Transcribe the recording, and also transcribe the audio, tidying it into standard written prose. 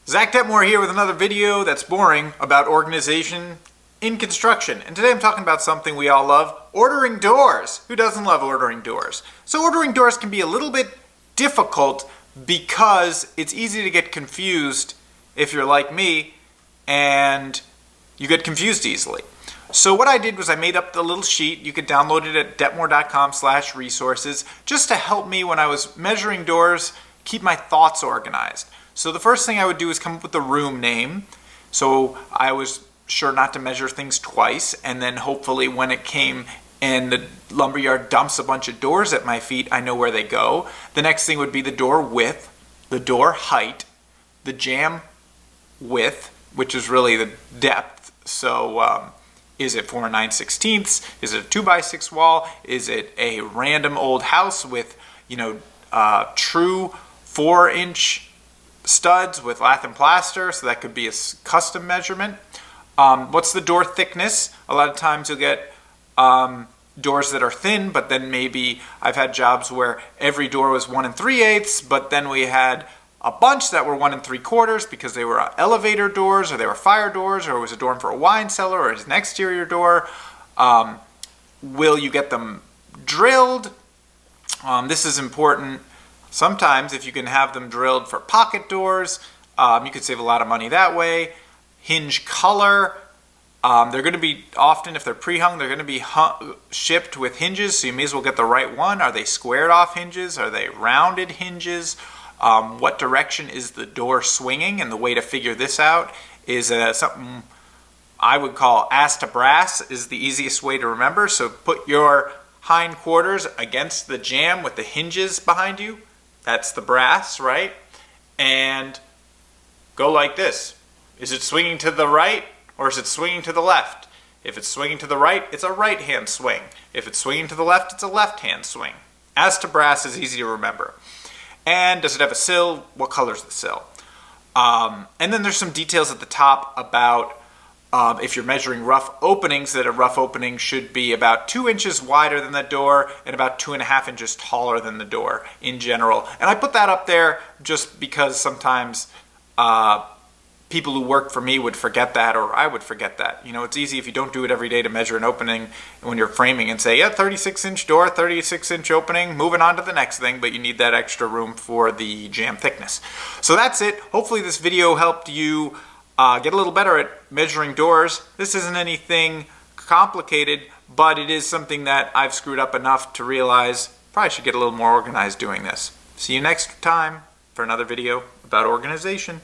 Zach Detmore here with another video that's boring about organization in construction. And today I'm talking about something we all love, ordering doors. Who doesn't love ordering doors? So ordering doors can be a little bit difficult because it's easy to get confused if you're like me and you get confused easily. So what I did was I made up the little sheet. You could download it at detmore.com/resources just to help me when I was measuring doors, keep my thoughts organized. So the first thing I would do is come up with the room name. So I was sure not to measure things twice, and then hopefully when it came and the lumberyard dumps a bunch of doors at my feet, I know where they go. The next thing would be the door width, the door height, the jamb width, which is really the depth. So is it 4 9/16? Is it a 2x6 wall? Is it a random old house with, true 4-inch studs with lath and plaster? So that could be a custom measurement. What's the door thickness? A lot of times you'll get doors that are thin, but then maybe I've had jobs where every door was 1 3/8, but then we had a bunch that were 1 3/4 because they were elevator doors, or they were fire doors, or it was a door for a wine cellar, or it's an exterior door. Will you get them drilled? This is important. Sometimes if you can have them drilled for pocket doors, you could save a lot of money that way. Hinge color. They're going to be, often if they're pre-hung, they're going to be shipped with hinges, so you may as well get the right one. Are they squared off hinges? Are they rounded hinges? What direction is the door swinging? And the way to figure this out is something I would call ass to brass is the easiest way to remember. So put your hind quarters against the jamb with the hinges behind you. That's the brass, right? And go like this. Is it swinging to the right or is it swinging to the left? If it's swinging to the right, it's a right-hand swing. If it's swinging to the left, it's a left-hand swing. As to brass is easy to remember. And does it have a sill? What color is the sill? And then there's some details at the top about if you're measuring rough openings, that a rough opening should be about 2 inches wider than the door and about 2.5 inches taller than the door in general. And I put that up there just because sometimes people who work for me would forget that, or I would forget that. It's easy if you don't do it every day to measure an opening when you're framing and say, yeah, 36-inch door, 36-inch opening, moving on to the next thing, but you need that extra room for the jamb thickness. So that's it. Hopefully this video helped you get a little better at measuring doors. This isn't anything complicated, but it is something that I've screwed up enough to realize probably should get a little more organized doing this. See you next time for another video about organization.